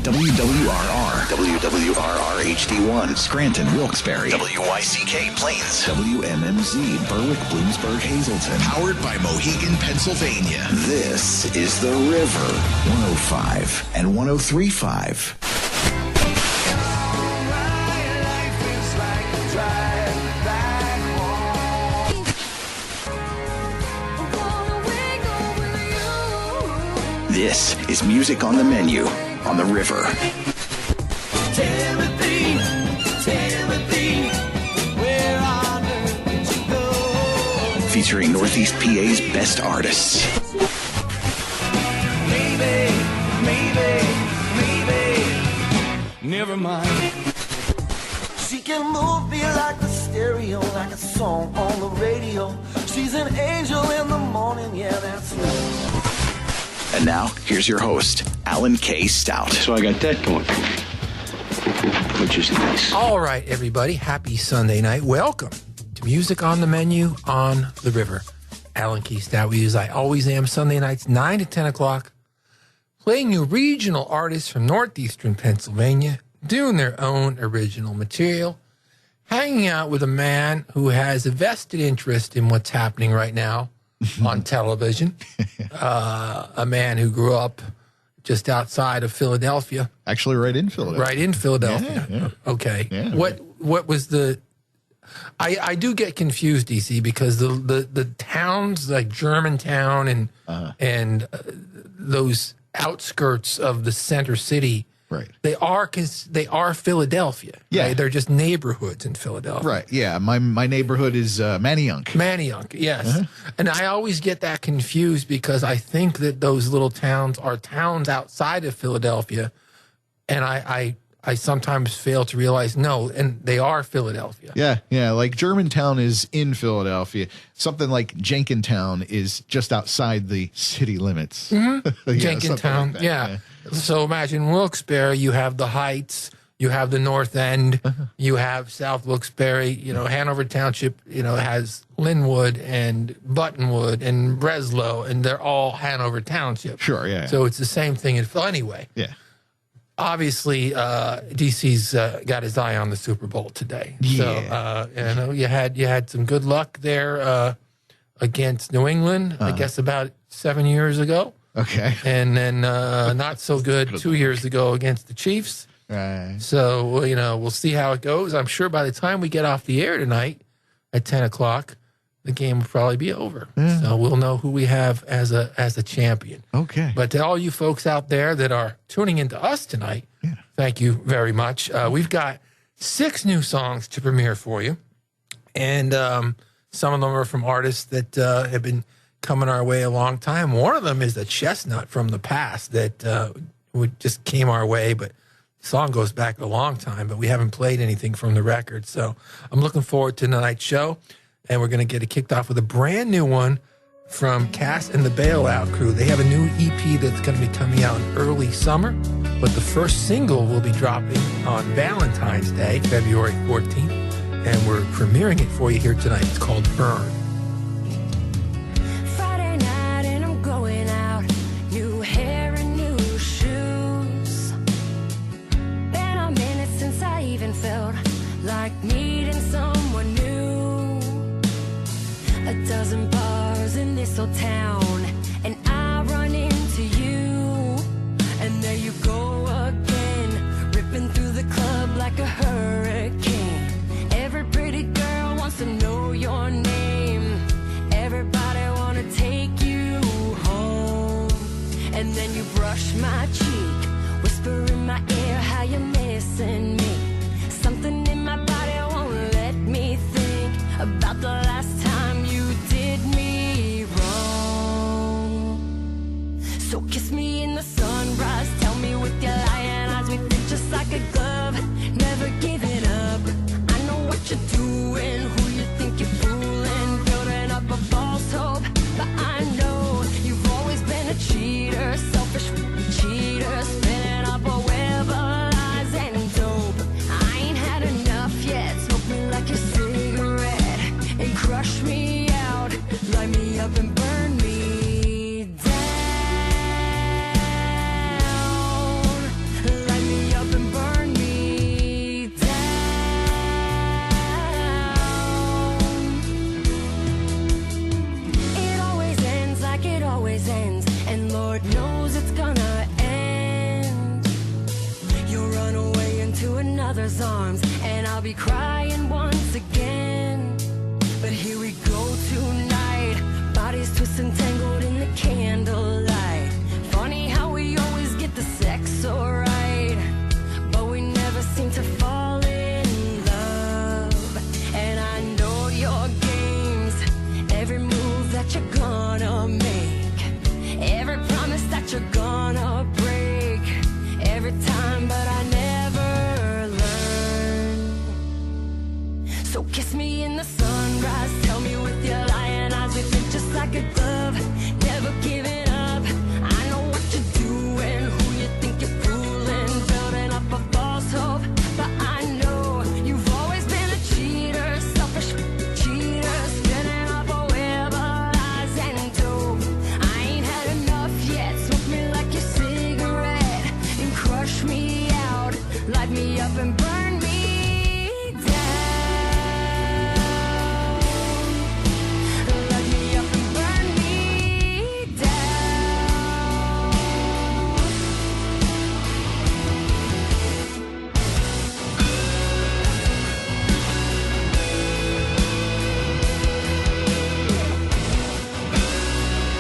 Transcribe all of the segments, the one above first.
WWRR, WWRR HD1, Scranton, Wilkes-Barre, WYCK Plains, WMMZ, Berwick, Bloomsburg, Hazleton. Powered by Mohegan, Pennsylvania. This is The River, 105 and 103.5. This is Music on the Menu on The River. Timothy, where on earth did you go? Featuring Northeast PA's best artists. Maybe, never mind. She can move me like a stereo, like a song on the radio. She's an angel in the morning, yeah, that's right. And now, here's your host, Alan K. Stout. So I got that going for me, which is nice. All right, everybody. Happy Sunday night. Welcome to Music on the Menu on The River. Alan K. Stout, as I always am, Sunday nights, 9 to 10 o'clock, playing you regional artists from northeastern Pennsylvania, doing their own original material, hanging out with a man who has a vested interest in what's happening right now on television, a man who grew up just outside of Philadelphia. Actually, right in Philadelphia. Right in Philadelphia. Yeah. Okay. Yeah. What was the? I do get confused, DC, because the towns like Germantown and those outskirts of the center city. Right. They are Philadelphia. Yeah. Right? They're just neighborhoods in Philadelphia. Right. Yeah. My neighborhood is Manayunk. Manayunk, yes. And I always get that confused because I think that those little towns are towns outside of Philadelphia. And I sometimes fail to realize, no, and they are Philadelphia. Yeah. Yeah. Like Germantown is in Philadelphia. Something like Jenkintown is just outside the city limits. Mm-hmm. Jenkintown, like yeah. So imagine Wilkes-Barre, you have the Heights, you have the North End, you have South Wilkes-Barre, Hanover Township, has Linwood and Buttonwood and Breslow, and they're all Hanover Township. Sure, yeah. So it's the same thing. Anyway, yeah. Obviously, DC's got his eye on the Super Bowl today. Yeah. So, you had some good luck there against New England, I guess about 7 years ago. Okay. And then not so good 2 years ago against the Chiefs. Right. So, we'll see how it goes. I'm sure by the time we get off the air tonight at 10 o'clock, the game will probably be over. Yeah. So we'll know who we have as a champion. Okay. But to all you folks out there that are tuning into us tonight, Thank you very much. We've got 6 new songs to premiere for you. And some of them are from artists that have been coming our way a long time. One of them is a chestnut from the past that just came our way, but the song goes back a long time, but we haven't played anything from the record. So I'm looking forward to tonight's show, and we're going to get it kicked off with a brand new one from Cass and the Bailout Crew. They have a new EP that's going to be coming out in early summer, but the first single will be dropping on Valentine's Day, February 14th, and we're premiering it for you here tonight. It's called Burn. Felt like needing someone new. A dozen bars in this old town, and I run into you. And there you go again, ripping through the club like a hurricane. Every pretty girl wants to know your name. Everybody wanna take you home. And then you brush my cheek, whisper in my ear how you're missing me. Something in my body won't let me think about the last time you did me wrong. So kiss me in the sunrise, tell me with your lying eyes we fit just like a glove, never giving up. I know what you're doing, who you think you're fooling, building up a false hope, but I know you've always been a cheater, selfish cheater, spinning up a web of lies and dope. mother's arms, and I'll be crying once again. But here we go tonight, bodies twisted, tangled in the candlelight. Funny how we always get the sex so right, but we never seem to fall in love. And I know your games, every move that you're gonna make, every promise that you're gonna break, every time, but I never learn. So kiss me in the sunrise, tell me with your lying eyes, we fit just like a glove, never giving up. I know what you're doing, who you think you're fooling, building up a false hope, but I know you've always been a cheater, selfish cheater, spinning up a web of lies and dope. I ain't had enough yet, smoke me like your cigarette and crush me out, light me up and burn me down. Light me up and burn me down. Light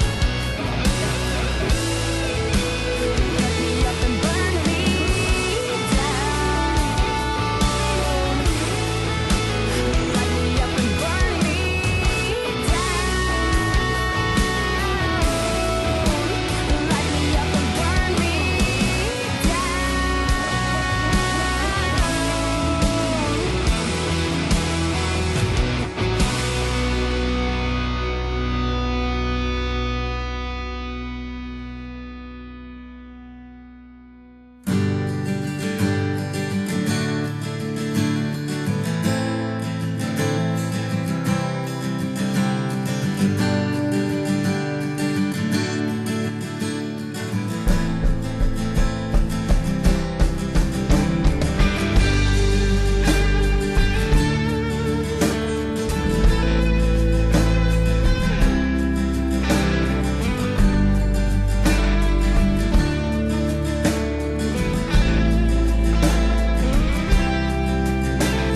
me up and burn me down. Light me up and burn me down. Light me up and burn me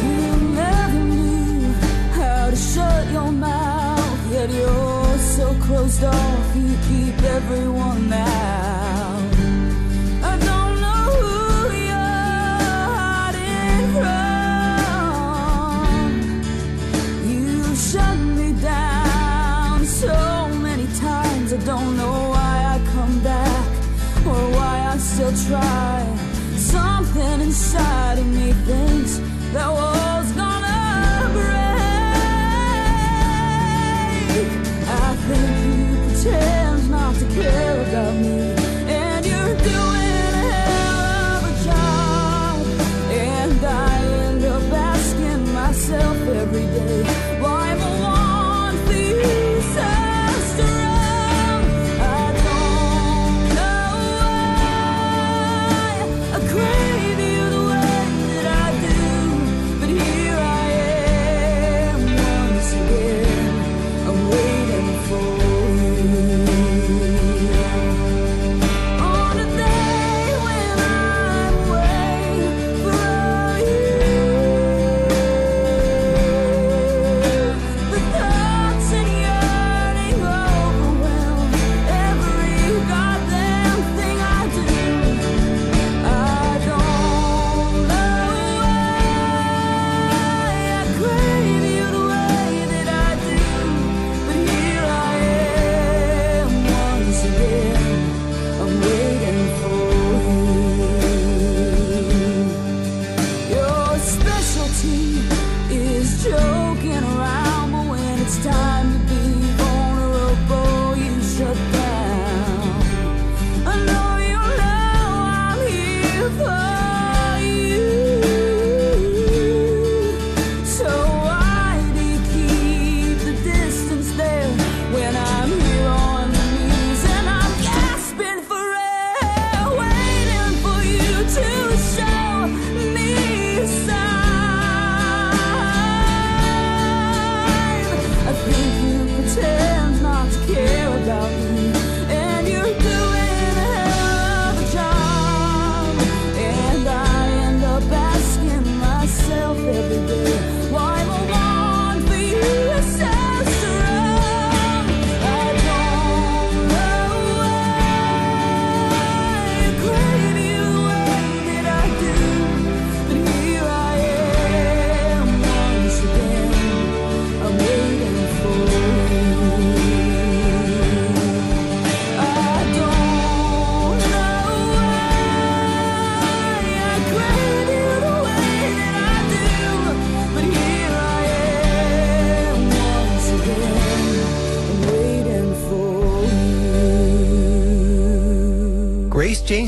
You never knew how to shut your mouth, yet you're so closed off, you keep everyone out. I don't know who you're hiding from. You shut me down so many times, I don't know why I come back or why I still try. Something inside of me thinks that wall's gonna break. I think you pretend not to care about me, and you're doing a hell of a job. And I end up asking myself every day, why am I one for you so strong? I don't know why I crave you the way that I do, but here I am once again. I'm waiting for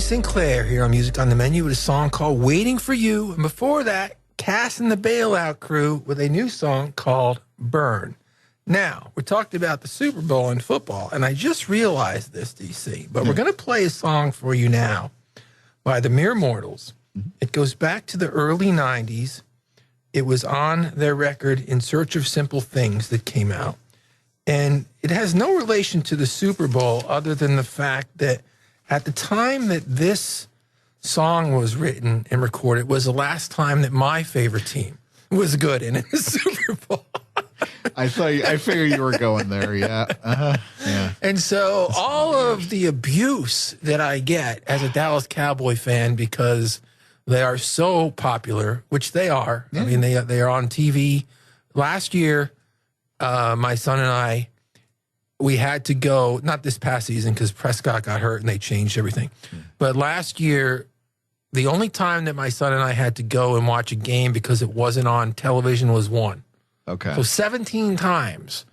Sinclair here on Music on the Menu with a song called Waiting for You. And before that, Cass and the Bailout Crew with a new song called Burn. Now, we talked about the Super Bowl in football, and I just realized this, DC, but we're going to play a song for you now by the Mere Mortals. It goes back to the early 90s. It was on their record In Search of Simple Things that came out. And it has no relation to the Super Bowl other than the fact that at the time that this song was written and recorded was the last time that my favorite team was good in the Super Bowl. I figured you were going there. Yeah. Yeah. And so all of the abuse that I get as a Dallas Cowboy fan because they are so popular, which they are. Yeah. I mean, they are on TV. Last year, my son and I, we had to go, not this past season because Prescott got hurt and they changed everything. But last year, the only time that my son and I had to go and watch a game because it wasn't on television was one. Okay. So 17 times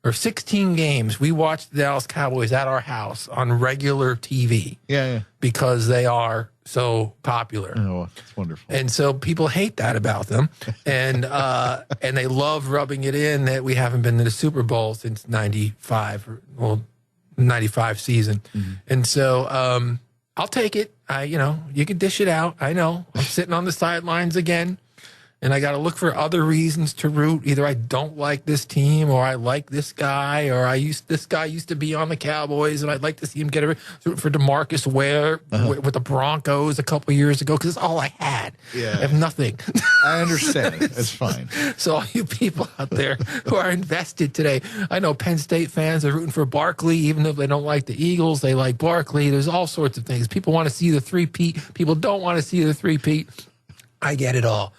or 16 games, we watched the Dallas Cowboys at our house on regular TV. Yeah. Because they are so popular. Oh, that's wonderful. And so people hate that about them. And and they love rubbing it in that we haven't been to the Super Bowl since 95 season. Mm-hmm. And so I'll take it. You can dish it out. I know. I'm sitting on the sidelines again. And I got to look for other reasons to root. Either I don't like this team, or I like this guy, or this guy used to be on the Cowboys, and I'd like to see him get a for DeMarcus Ware with the Broncos a couple years ago because it's all I had. Yeah. I have nothing. I understand. It's fine. So all you people out there who are invested today, I know Penn State fans are rooting for Barkley, even though they don't like the Eagles. They like Barkley. There's all sorts of things. People want to see the three-peat. People don't want to see the three-peat. I get it all.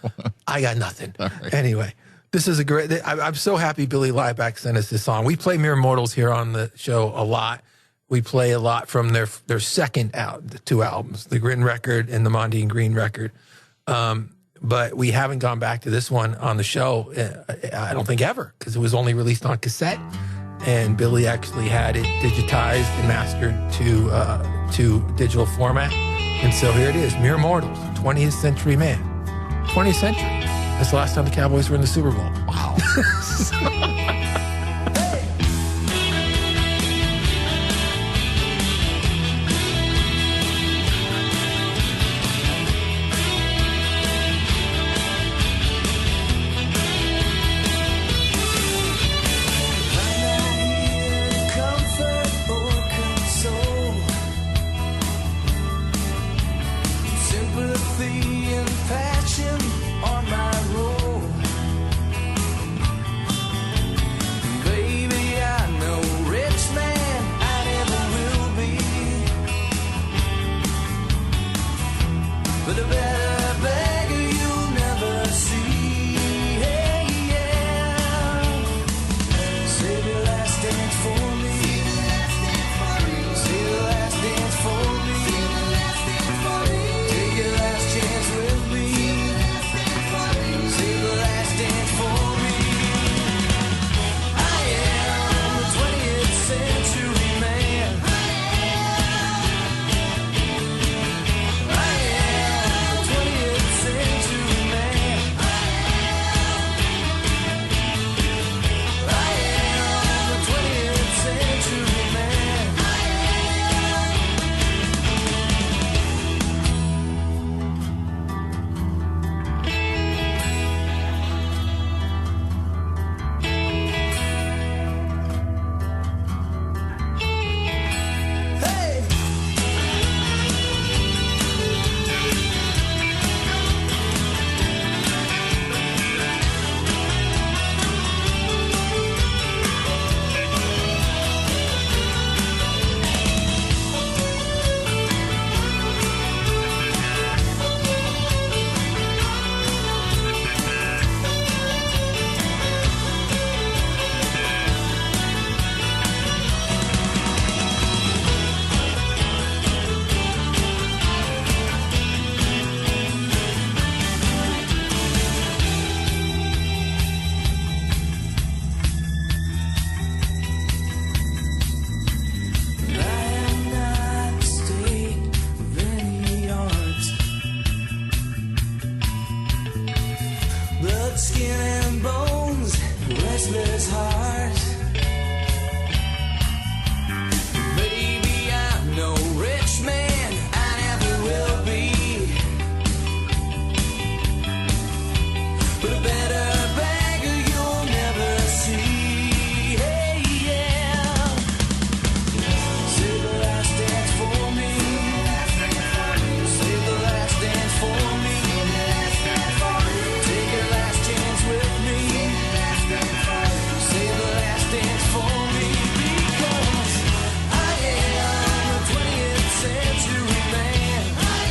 I got nothing. Right. Anyway, this is a great... I'm so happy Billy Liebeck sent us this song. We play Mere Mortals here on the show a lot. We play a lot from their second the two albums, the Grin record and the Mondine Green record. But we haven't gone back to this one on the show, I don't think ever, because it was only released on cassette. And Billy actually had it digitized and mastered to digital format. And so here it is, Mere Mortals, 20th Century Man. 20th century. That's the last time the Cowboys were in the Super Bowl. Wow. skin and bones, restless heart. Baby, I'm no rich man, I never will be. But a better beggar you'll never see. Hey, yeah. Save the last dance for me. Save the last dance for me. Take your last chance with me. Save the last dance for me. Because I am a 20th century man. I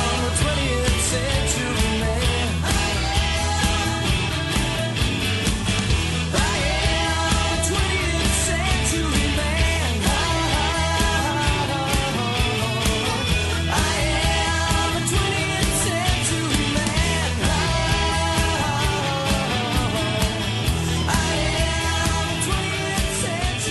am a 20th century man. I am a 20th century man. I am a 20th century man. I am a 20th century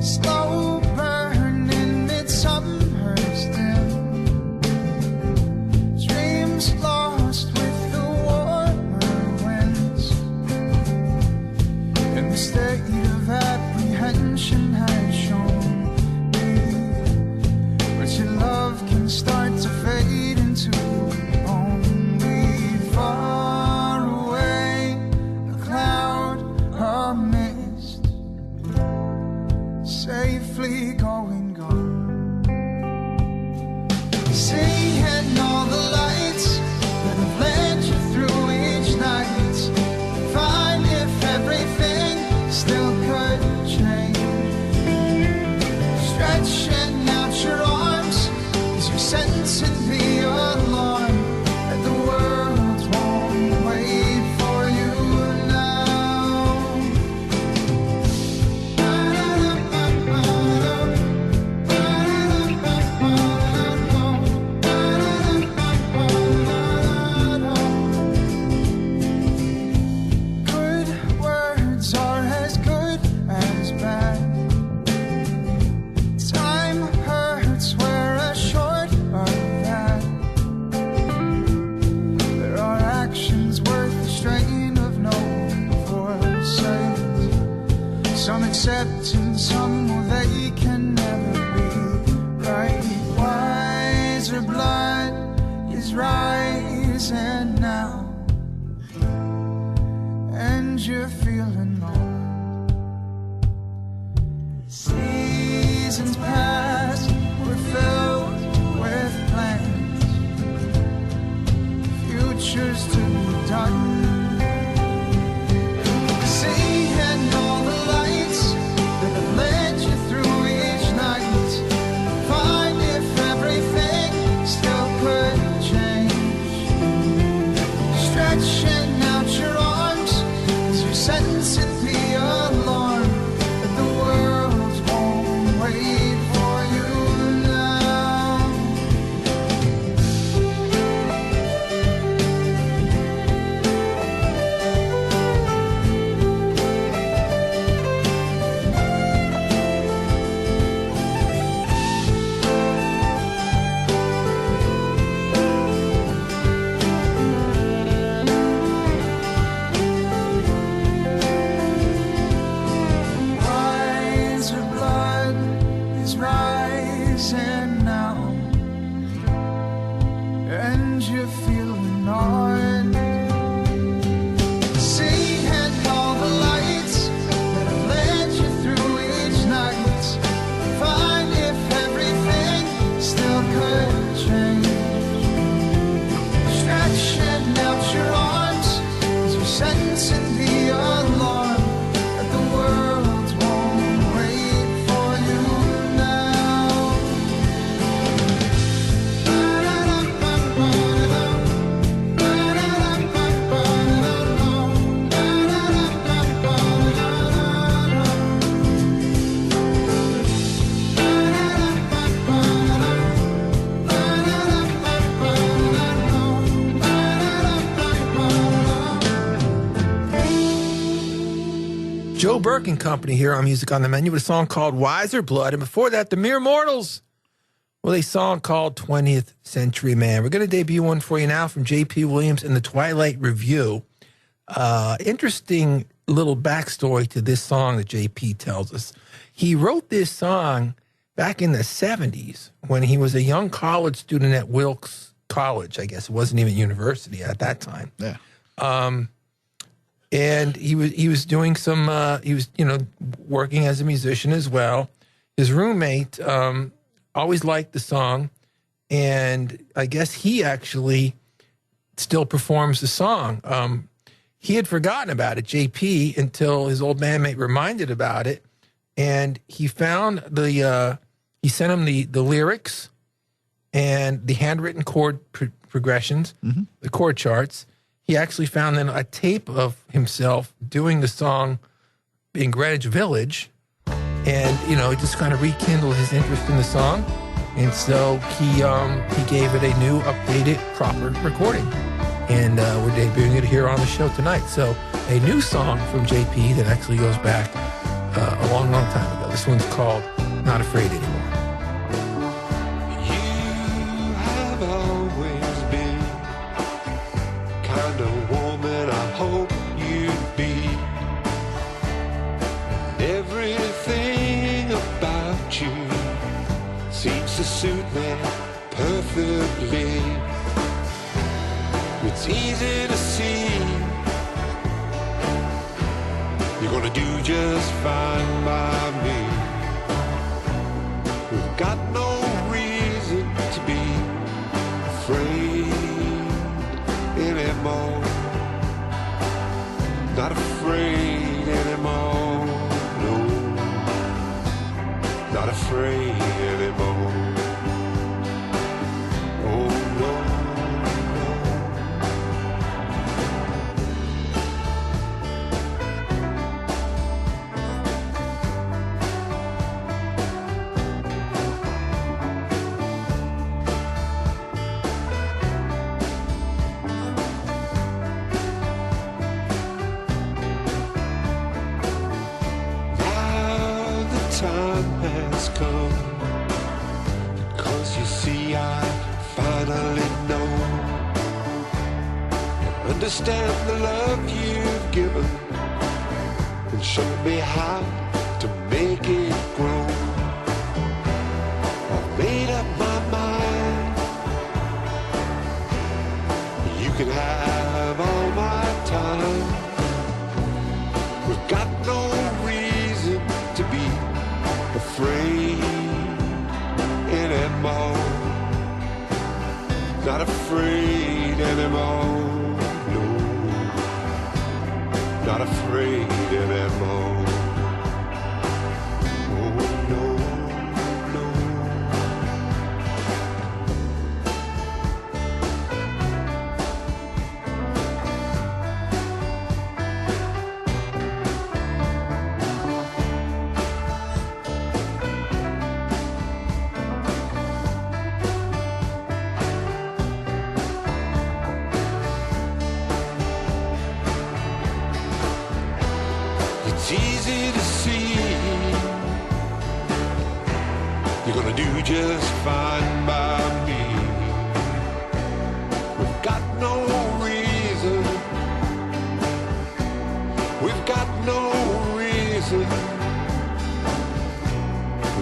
slow burning midsummer's dim, dreams lost with the warmer winds, and the state of apprehension has shown me but your love can start to fade into only far away, a cloud, a mist, safely going gone. Seeing all the lights that have led you through each night, find if everything still could change. Stretching out your arms as you sensing the alarm that the world won't wait for you now. Good words are as good as bad. Time hurts, we're assured of that. There are actions worth the strain of no foresight. Some accept and some, well, they can never be right. Wiser blood is rising now, and you're feeling old. Seasons past were filled with plans, futures to be done. Seeing all the lights that have led you through each night, find if everything still could change. Stretching out your arms as you sense it, the alarm that the world won't wait for Joe Burke and Company here on Music on the Menu with a song called Wiser Blood. And before that, the Mere Mortals with a song called 20th Century Man. We're going to debut one for you now from J.P. Williams and the Twilight Review. Interesting little backstory to this song that J.P. tells us. He wrote this song back in the 70s when he was a young college student at Wilkes College. I guess it wasn't even university at that time. Yeah. And he was doing some he was working as a musician as well. His roommate always liked the song, and I guess he actually still performs the song. He had forgotten about it, JP, until his old bandmate reminded about it, and he found he sent him the lyrics and the handwritten chord progressions, the chord charts. He actually found then a tape of himself doing the song in Greenwich Village, and he just kind of rekindled his interest in the song, and so he gave it a new, updated, proper recording, and we're debuting it here on the show tonight. So a new song from JP that actually goes back a long, long time ago. This one's called "Not Afraid Anymore." Seems to suit me perfectly. It's easy to see you're gonna do just fine by me. We've got no reason to be afraid anymore. Not afraid anymore, no. Not afraid anymore. Oh no, now the time has come. I finally know, understand the love you've given, and show me how to make it grow. I've made up my mind. You can have all my time. We've got no reason to be afraid anymore. Not afraid anymore, no. Not afraid anymore. Oh no, no. It's easy to see you're gonna do just fine by me. We've got no reason. We've got no reason.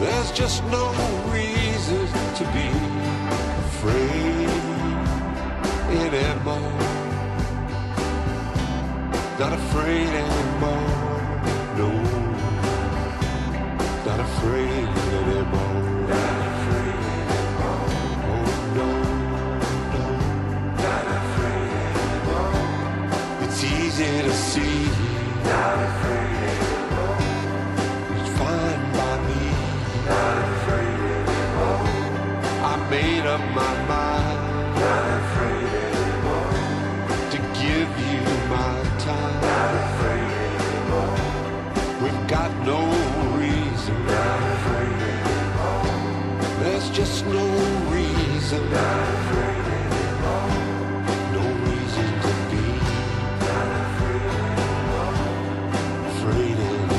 There's just no reason to be afraid anymore. Not afraid anymore. No, not afraid anymore. Not afraid anymore. Oh no, no, not afraid anymore. It's easy to see. Not afraid anymore. It's fine by me. Not afraid anymore. I made up my mind. Not afraid anymore. To give you my time. Not afraid anymore. We've got no reason. Not afraid anymore. There's just no reason. Not afraid anymore. No reason to be. Not afraid anymore. Afraid anymore.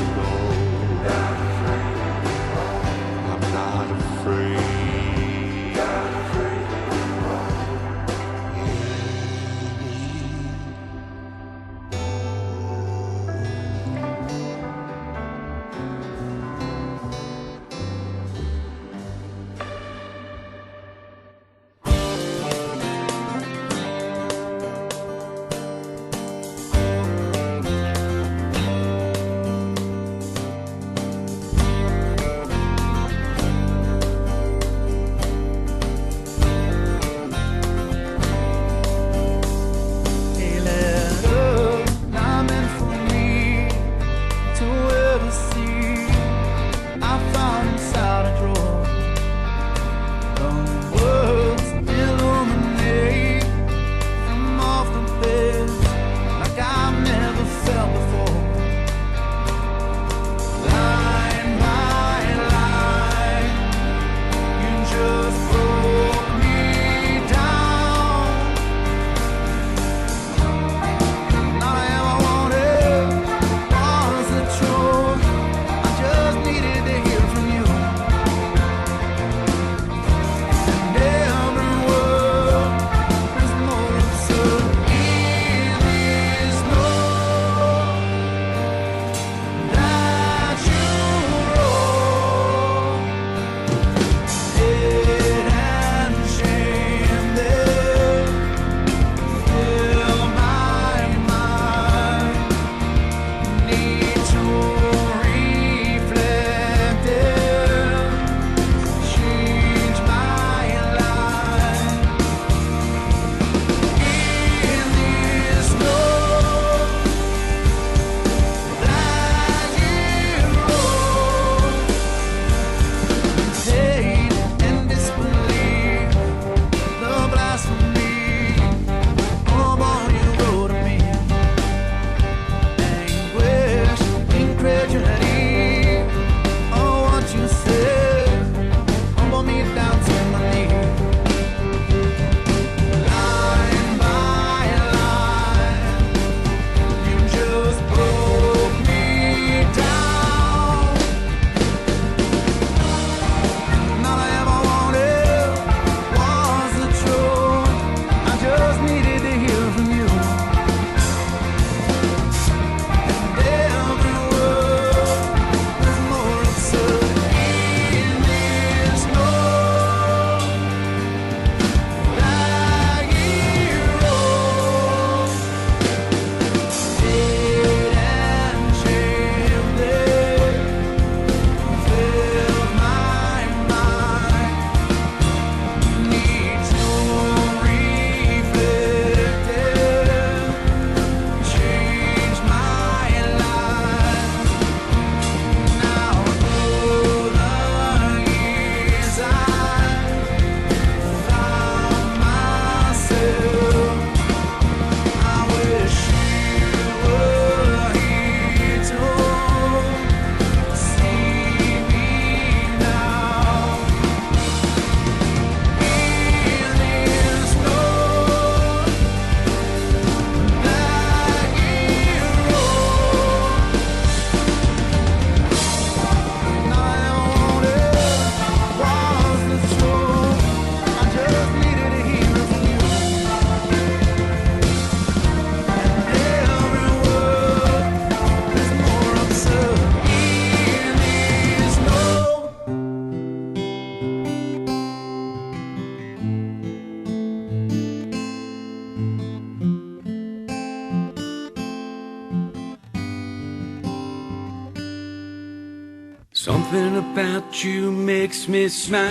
Something about you makes me smile.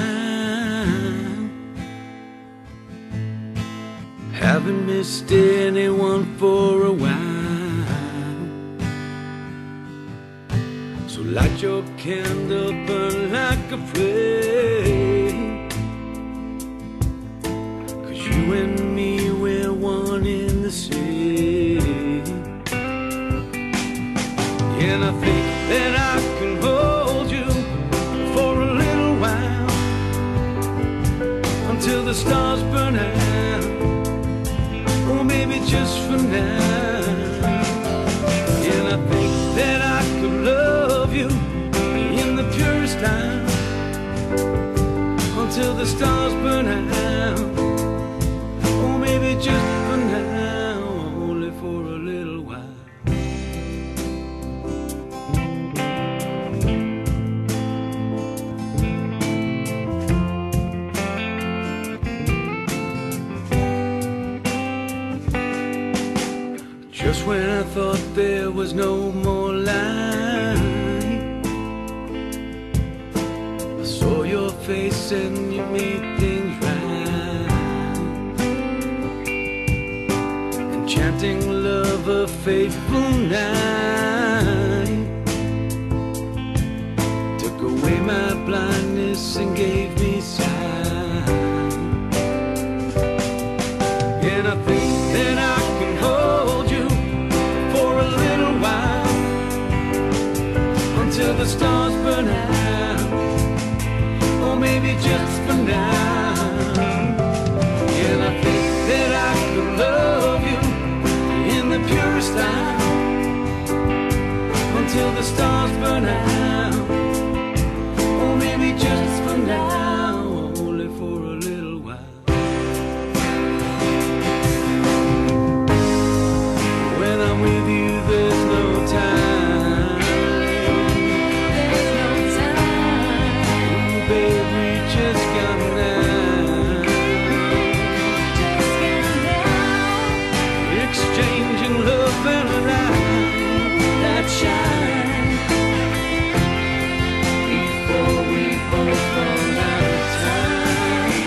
Haven't missed anyone for a while. So light your candle, burn like a flame. 'Cause you and me, we're one in the same. And I think that I can hold you for a little while, until the stars burn out, or maybe just for now. And I think that I could love you in the purest time, until the stars burn out, or maybe just for now, only for a little while. Just when I thought there was no more light, I saw your face and you made things right. Enchanting love, a faithful night, took away my blindness and gave me sight. And I think that I can hold you for a little while, until the stars burn out, or maybe just for now. And I think that I could love you in the purest time, until the stars burn out, or maybe just for now, only for a little while. When I'm with you, there's no time. Ooh, babe, we just got down. Exchanging love and light that shine, before we both run out of time.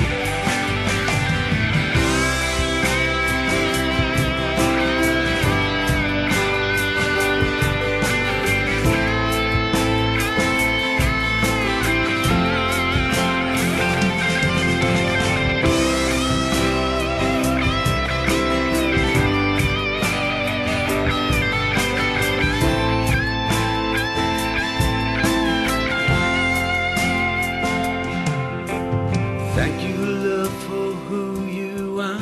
Thank you, love, for who you are.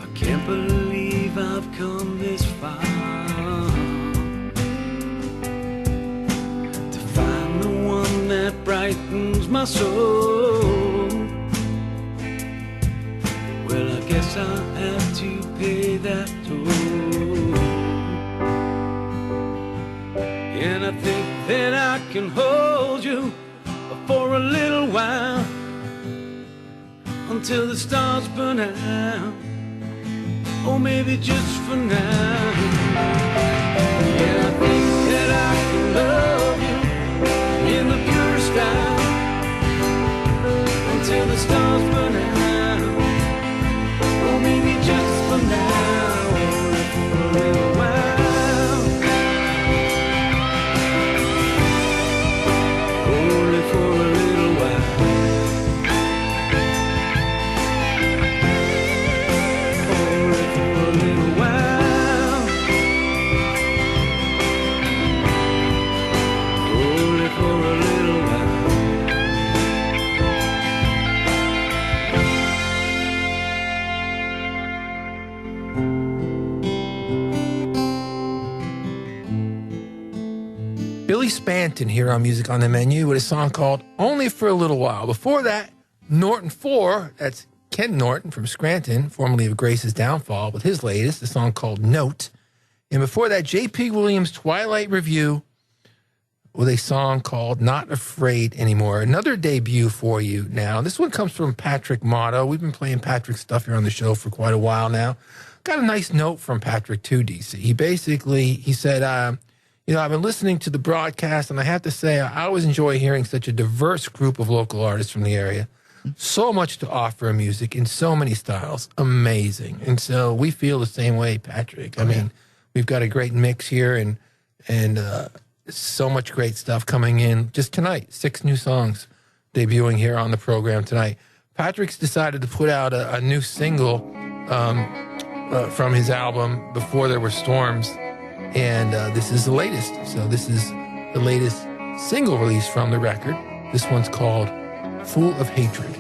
I can't believe I've come this far, to find the one that brightens my soul. Well, I guess I'll have to pay that toll. And I think that I can hold you for a little while, until the stars burn out, or maybe just for now. And I think that I can love you in the purest style, until the stars burn out, or maybe just for now, only for a little while. Only for a little while. Only for a little while. Only for a little while. Billy Spanton here on Music on the Menu with a song called Only for a Little While. Before that, Norton 4, that's Ken Norton from Scranton, formerly of Grace's Downfall, with his latest, a song called Note. And before that, J.P. Williams' Twilight Review with a song called Not Afraid Anymore. Another debut for you now. This one comes from Patrick Motto. We've been playing Patrick's stuff here on the show for quite a while now. Got a nice note from Patrick too, DC. He said, You know, I've been listening to the broadcast, and I have to say, I always enjoy hearing such a diverse group of local artists from the area. So much to offer in music in so many styles. Amazing. And so we feel the same way, Patrick. I mean, we've got a great mix here, and so much great stuff coming in just tonight. 6 new songs debuting here on the program tonight. Patrick's decided to put out a new single from his album, Before There Were Storms. And this is the latest. So this is the latest single release from the record. This one's called Full of Hatred.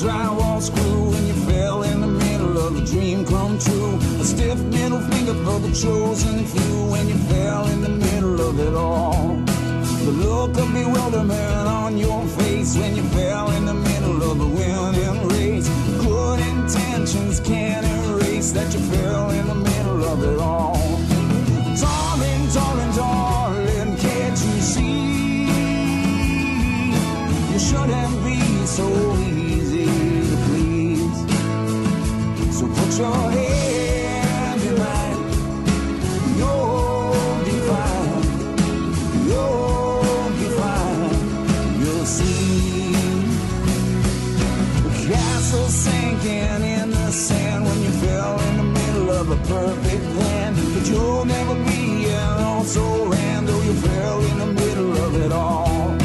drywall screw when you fell in the middle of a dream come true. A stiff middle finger for the chosen few when you fell in the middle of it all. The look of bewilderment on your face when you fell in the middle of a winning race. Good intentions can't erase that you fell in the middle of it all. Darling, darling, darling, can't you see? You shouldn't be so easy to please. So put your hand in mine. You'll be fine. You'll be fine. You'll see the castle sinking in the the sand when you fell in the middle of a perfect plan. But you'll never be an also ran, though you fell in the middle of it all.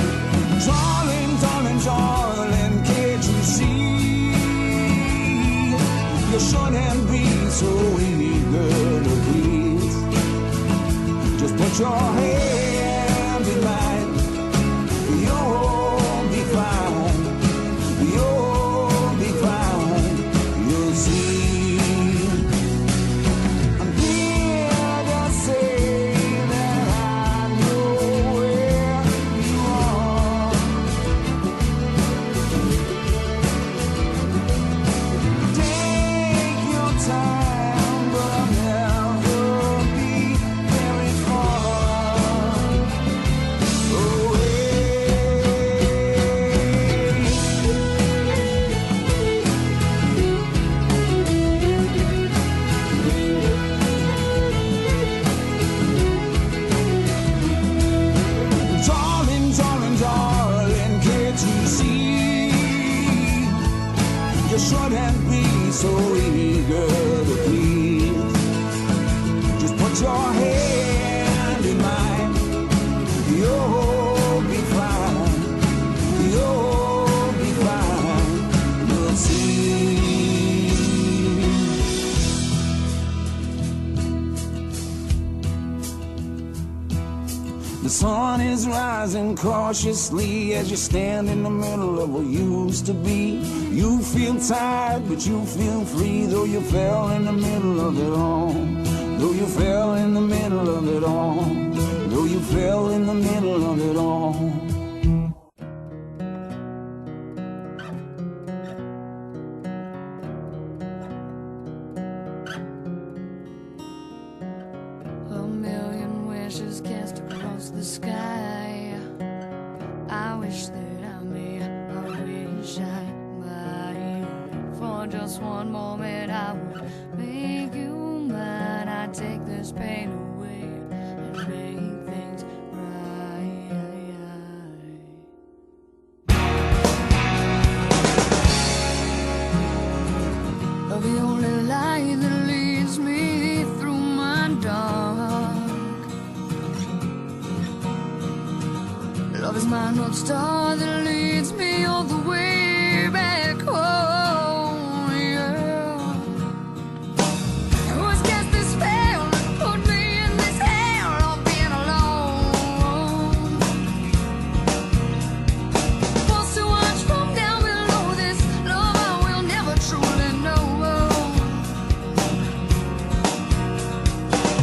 Darling, darling, darling, can't you see? You shouldn't be so eager to please. Just put your hand in mine. You'll be fine. You'll be fine. You'll see. I'm here to say that I know where you are. Take your time, but I'll never be very far away. Darling, darling, darling, can't you see? You shouldn't be so eager to please. Just put your hand in mine. You'll be fine. You'll be fine. You'll see. The sun is rising cautiously as you stand in the middle of what used to be. You feel tired, but you feel free, though you fell in the middle of it all. Though you fell in the middle of it all. Though you fell in the middle of it all. A million wishes cast across the sky. I wish that I may, I wish I might. For just one moment I would make you mine. I'd take this pain away and make things right. The only light that leads me through my dark. Love is my North Star that leads me all the way back home. Yeah. Who has cast this spell and put me in this hell of being alone? Forced to watch from down below this love I will never truly know.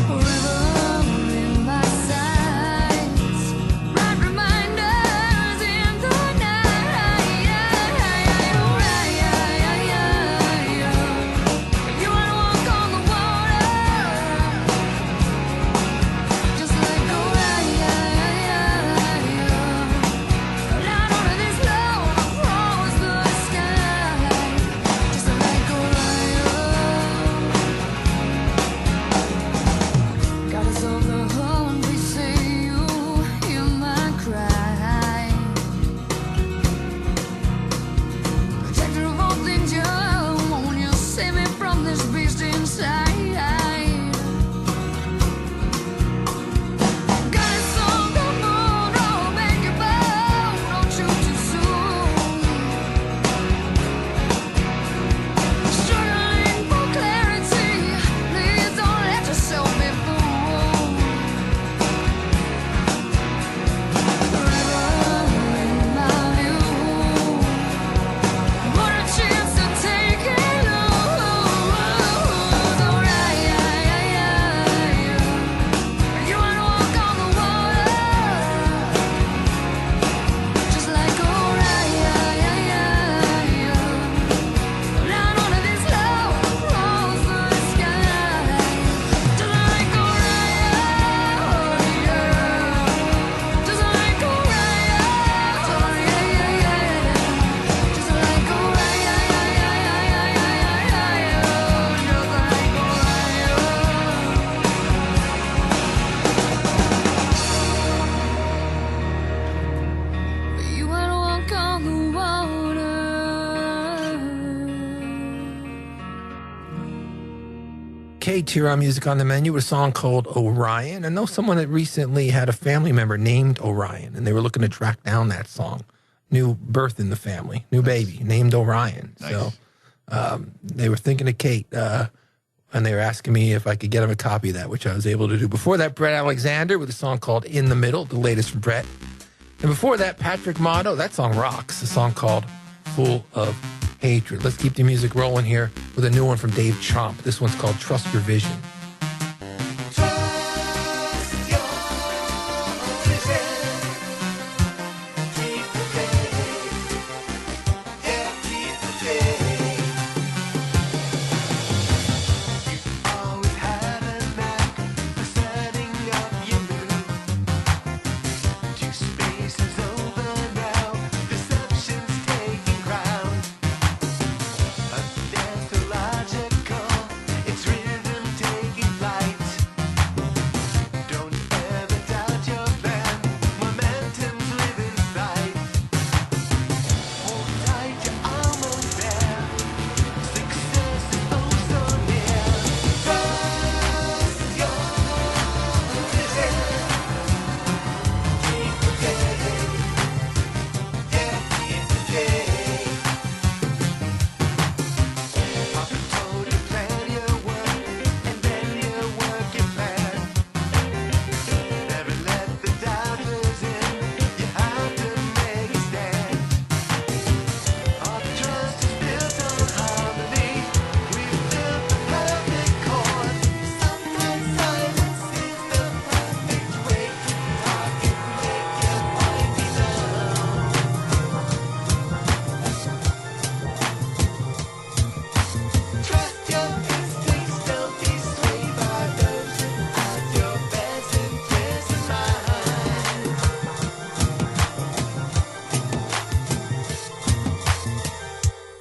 River in my sights, bright reminders in Kate here on Music on the Menu with a song called Orion. I know someone that recently had a family member named Orion, and they were looking to track down that song. New birth in the family, new baby named Orion. Nice. So they were thinking of Kate, and they were asking me if I could get them a copy of that, which I was able to do. Before that, Brett Alexander with a song called In the Middle, the latest from Brett. And before that, Patrick Motto, that song rocks, a song called Full of Hatred. Let's keep the music rolling here with a new one from Dave Chomp. This one's called Trust Your Vision.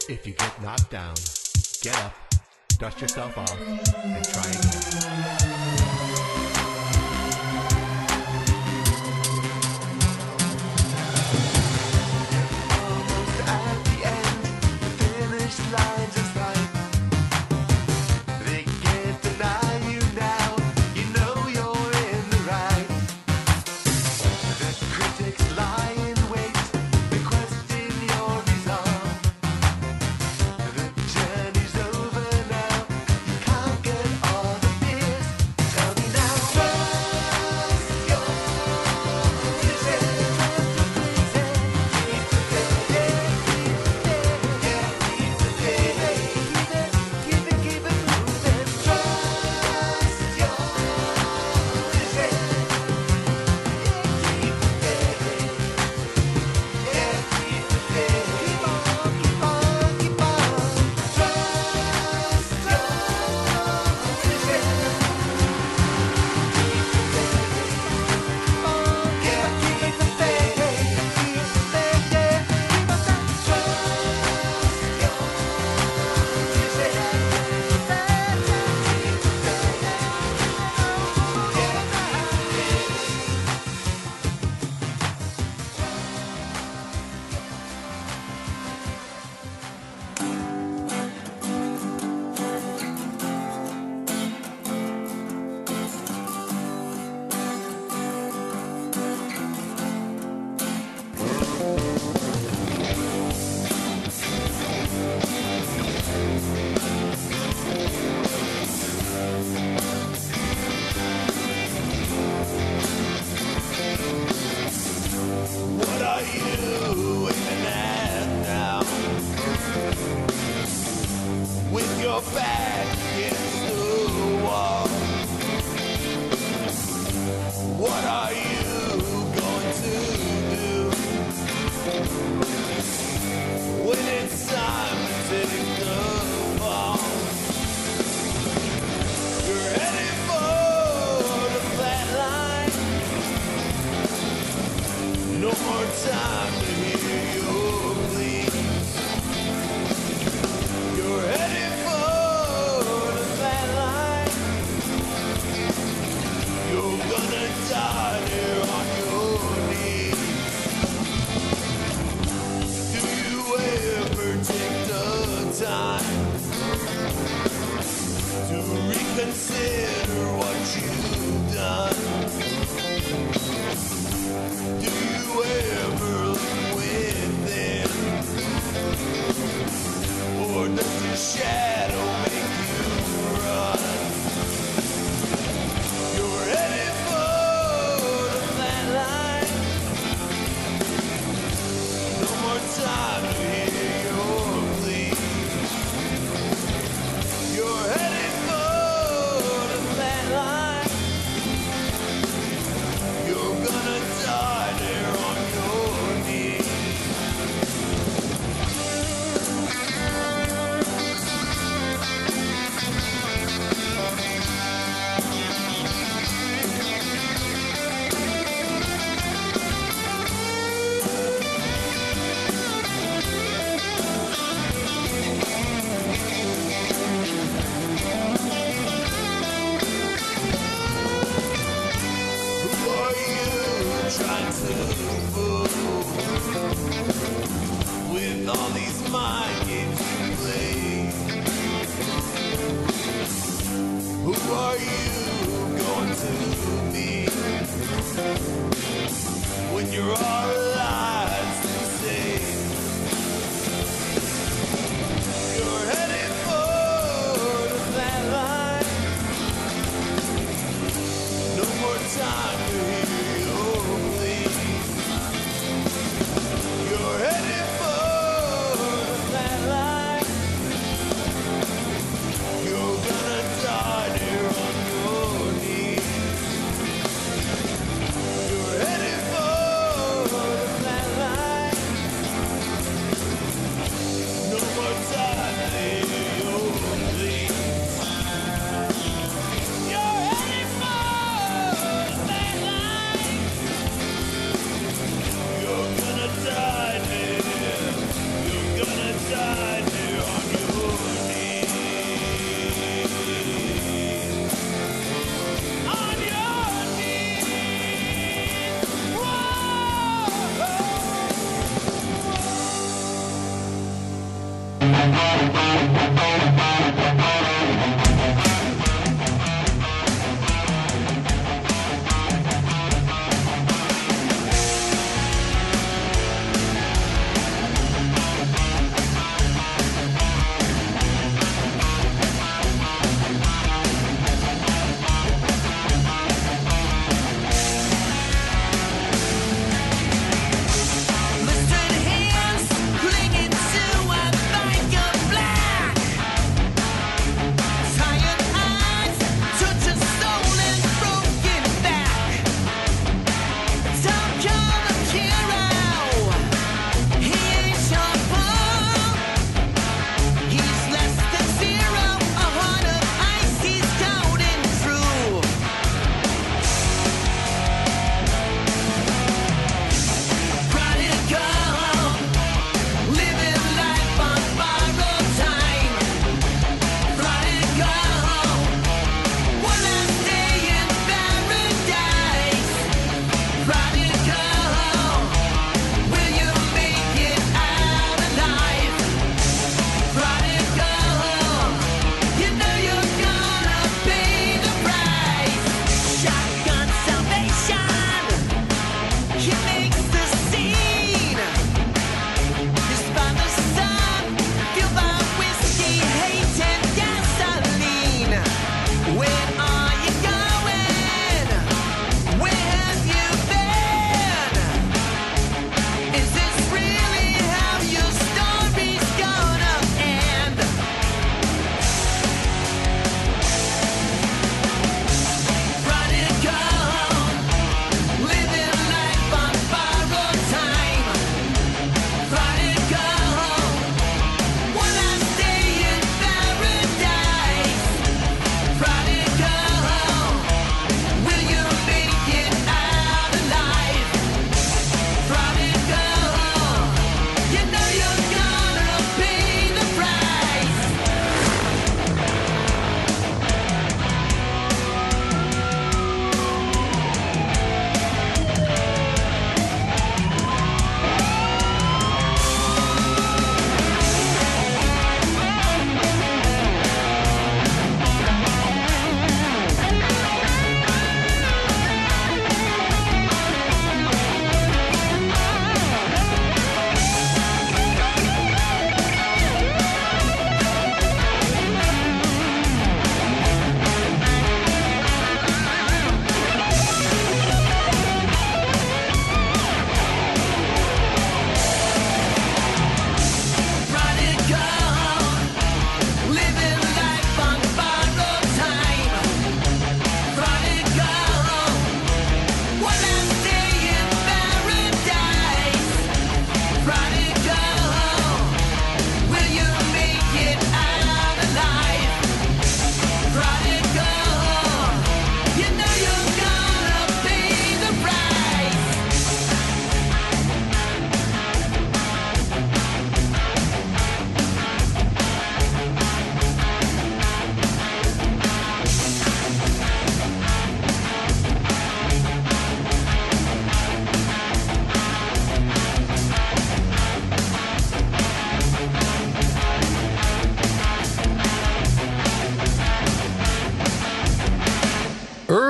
If you get knocked down, get up, dust yourself off, and try again. You're headed for does your shadow make you run? You're headed for the flat line. No more time to hear your plea. You're headed for the flat line. You're gonna die there on your knees. Who are you trying to fool with all these mind games you play? Who are you going to be when you're all alive to save? You're headed for the flat line. No more time to hear your plea. You're headed for the flat line. You're gonna die there on your knees. You're headed for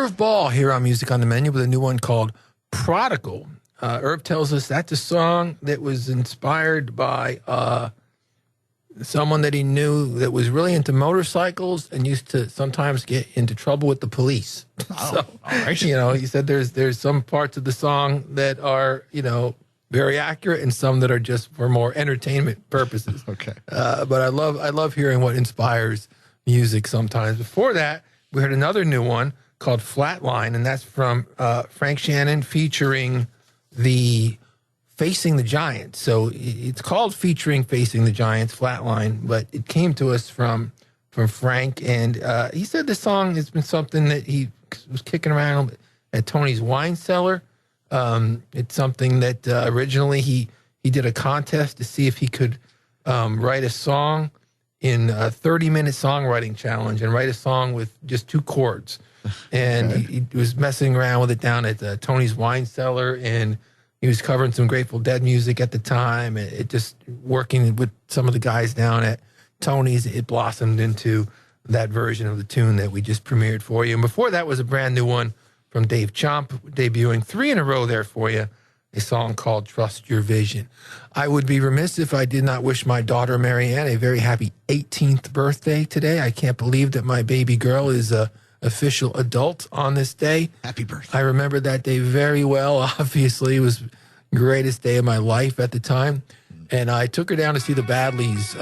Irv Ball here on Music on the Menu with a new one called Prodigal. Irv tells us that's a song that was inspired by someone that he knew that was really into motorcycles and used to sometimes get into trouble with the police. So, you know, he said there's some parts of the song that are, you know, very accurate and some that are just for more entertainment purposes. Okay. But I love hearing what inspires music sometimes. Before that, we heard another new one called Flatline, and that's from Frank Shannon featuring the Facing the Giants. So it's called featuring Facing the Giants, Flatline, but it came to us from Frank, and he said this song has been something that he was kicking around at Tony's Wine Cellar. It's something that originally he did a contest to see if he could write a song in a 30-minute songwriting challenge and write a song with just 2 chords. And he was messing around with it down at Tony's Wine Cellar, and he was covering some Grateful Dead music at the time. It just working with some of the guys down at Tony's, it blossomed into that version of the tune that we just premiered for you. And before that was a brand new one from Dave Chomp, debuting 3 in a row there for you, a song called Trust Your Vision. I would be remiss if I did not wish my daughter Marianne a very happy 18th birthday today. I can't believe that my baby girl is a official adult on this day. Happy birthday. I remember that day very well. Obviously, it was the greatest day of my life at the time. And I took her down to see the Badleys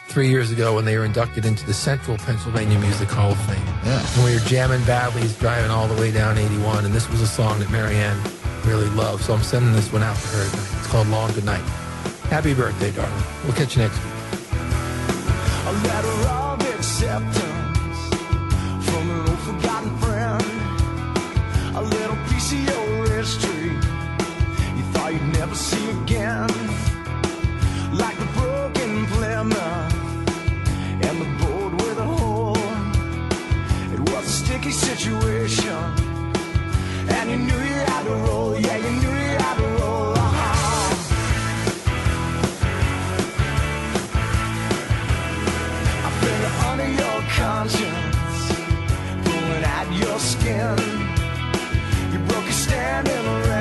3 years ago when they were inducted into the Central Pennsylvania Music Hall of Fame. Yeah. And we were jamming Badleys driving all the way down 81. And this was a song that Marianne really loved. So I'm sending this one out to her tonight. It's called Long Good Night. Happy birthday, darling. We'll catch you next week. A letter of acceptance from an old forgotten friend. A little piece of your history you thought you'd never see again. Like the broken Plymouth and the boat with a hole. It was a sticky situation, and you knew you had to roll. Yeah, you knew you had to roll. I feel it under your conscience, pulling at your skin. You broke your stand in the rain.